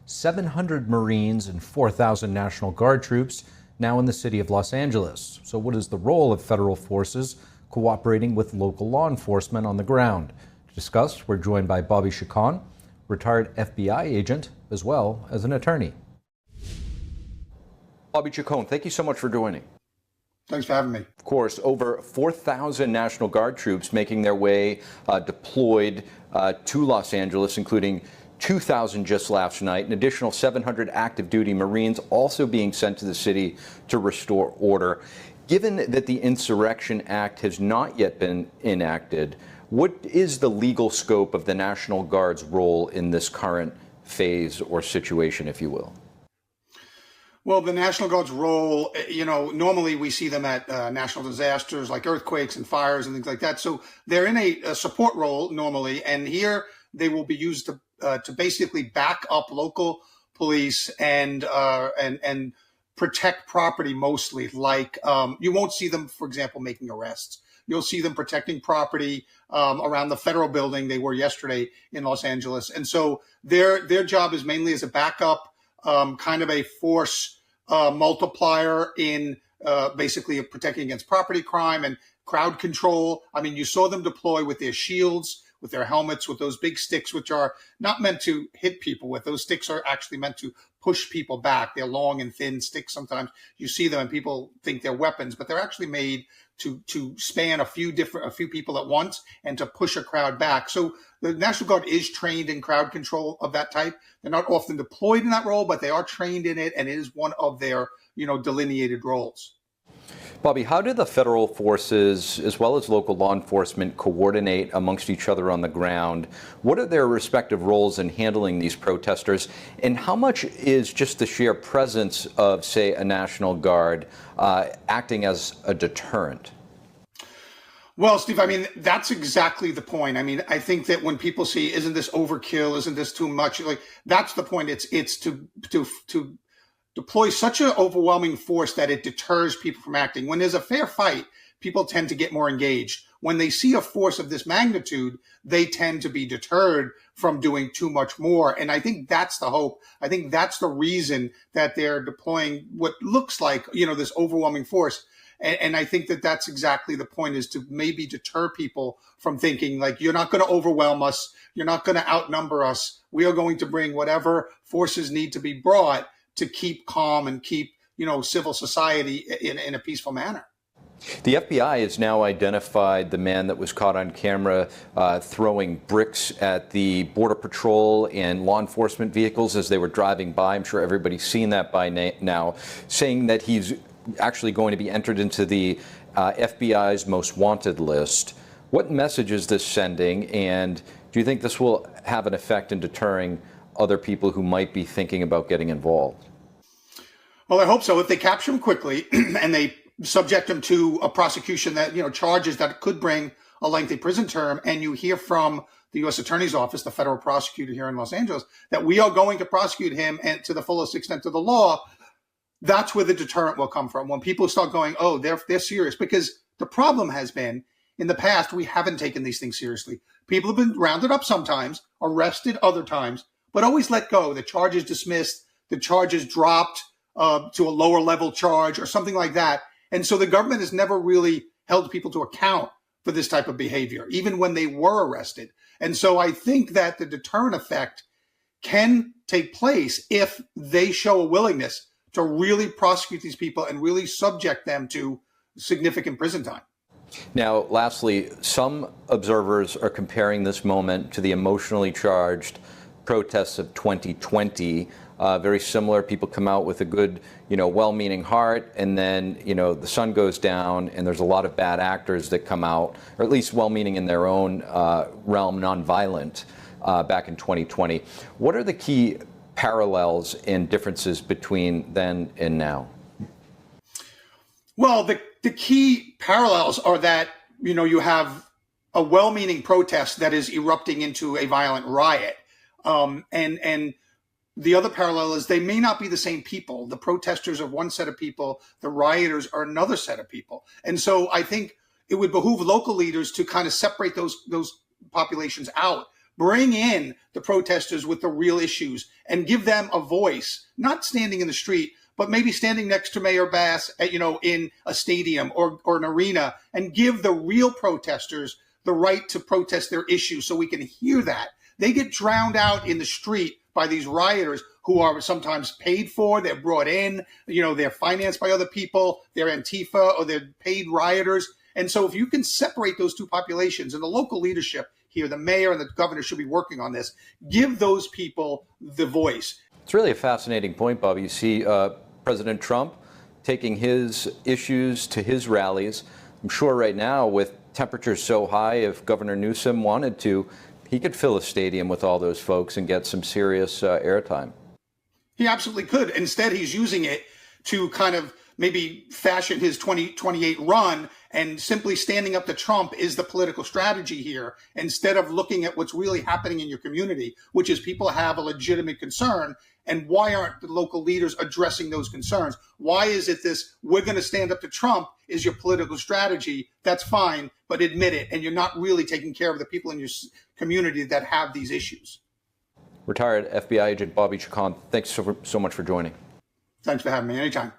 700 Marines and 4,000 National Guard troops now in the city of Los Angeles. So what is the role of federal forces cooperating with local law enforcement on the ground? To discuss, we're joined by Bobby Chacon, retired FBI agent, as well as an attorney. Bobby Chacon, thank you so much for joining. Thanks for having me. Of course, over 4,000 National Guard troops making their way deployed to Los Angeles, including 2,000 just last night, an additional 700 active duty Marines also being sent to the city to restore order. Given that the Insurrection Act has not yet been enacted, what is the legal scope of the National Guard's role in this current phase or situation, if you will? Well, the National Guard's role, normally we see them at national disasters like earthquakes and fires and things like that. So they're in a support role normally, and here they will be used to basically back up local police and protect property mostly. Like you won't see them, for example, making arrests. You'll see them protecting property around the federal building. They were yesterday in Los Angeles, and so their job is mainly as a backup, kind of a force multiplier in basically protecting against property crime and crowd control. I mean, you saw them deploy with their shields, with their helmets, with those big sticks, which are not meant to hit people with. Those sticks are actually meant to push people back. They're long and thin sticks. Sometimes you see them and people think they're weapons, but they're actually made to span a few people at once and to push a crowd back. So the National Guard is trained in crowd control of that type. They're not often deployed in that role, but they are trained in it, and it is one of their, delineated roles. Bobby, how do the federal forces as well as local law enforcement coordinate amongst each other on the ground? What are their respective roles in handling these protesters? And how much is just the sheer presence of, say, a National Guard acting as a deterrent? Well, Steve, I mean, that's exactly the point. I mean, I think that when people see, isn't this overkill? Isn't this too much? Like, that's the point. It's to deploy such an overwhelming force that it deters people from acting. When there's a fair fight, people tend to get more engaged. When they see a force of this magnitude, they tend to be deterred from doing too much more. And I think that's the hope. I think that's the reason that they're deploying what looks like, this overwhelming force. And I think that that's exactly the point, is to maybe deter people from thinking like, you're not going to overwhelm us. You're not going to outnumber us. We are going to bring whatever forces need to be brought to keep calm and keep, civil society in a peaceful manner. The FBI has now identified the man that was caught on camera throwing bricks at the Border Patrol and law enforcement vehicles as they were driving by. I'm sure everybody's seen that by now, saying that he's actually going to be entered into the FBI's most wanted list. What message is this sending, and do you think this will have an effect in deterring other people who might be thinking about getting involved? Well, I hope so. If they capture him quickly and they subject him to a prosecution that, charges that could bring a lengthy prison term, and you hear from the U.S. Attorney's Office, the federal prosecutor here in Los Angeles, that we are going to prosecute him and to the fullest extent of the law, that's where the deterrent will come from. When people start going, oh, they're serious. Because the problem has been, in the past, we haven't taken these things seriously. People have been rounded up sometimes, arrested other times, but always let go. The charge is dismissed, the charge is dropped to a lower level charge or something like that. And so the government has never really held people to account for this type of behavior, even when they were arrested. And so I think that the deterrent effect can take place if they show a willingness to really prosecute these people and really subject them to significant prison time. Now, lastly, some observers are comparing this moment to the emotionally charged protests of 2020. Very similar. People come out with a good, well-meaning heart, and then, the sun goes down, and there's a lot of bad actors that come out, or at least well-meaning in their own realm, nonviolent, back in 2020. What are the key parallels and differences between then and now? Well, the key parallels are that, you have a well-meaning protest that is erupting into a violent riot. And the other parallel is they may not be the same people. The protesters are one set of people. The rioters are another set of people. And so I think it would behoove local leaders to kind of separate those populations out Bring in the protesters with the real issues and give them a voice, not standing in the street, but maybe standing next to Mayor Bass, in a stadium or an arena, and give the real protesters the right to protest their issues so we can hear that. They get drowned out in the street by these rioters who are sometimes paid for, they're brought in, they're financed by other people, they're Antifa or they're paid rioters. And so if you can separate those two populations, and the local leadership here, the mayor and the governor should be working on this, give those people the voice. It's really a fascinating point, Bob. You see President Trump taking his issues to his rallies. I'm sure right now, with temperatures so high, if Governor Newsom wanted to, he could fill a stadium with all those folks and get some serious airtime. He absolutely could. Instead, he's using it to kind of maybe fashion his 2028 run, and simply standing up to Trump is the political strategy here, instead of looking at what's really happening in your community, which is people have a legitimate concern. And why aren't the local leaders addressing those concerns? Why is it this, we're going to stand up to Trump is your political strategy? That's fine, but admit it. And you're not really taking care of the people in your community that have these issues. Retired FBI agent Bobby Chacon, thanks so much for joining. Thanks for having me. Anytime.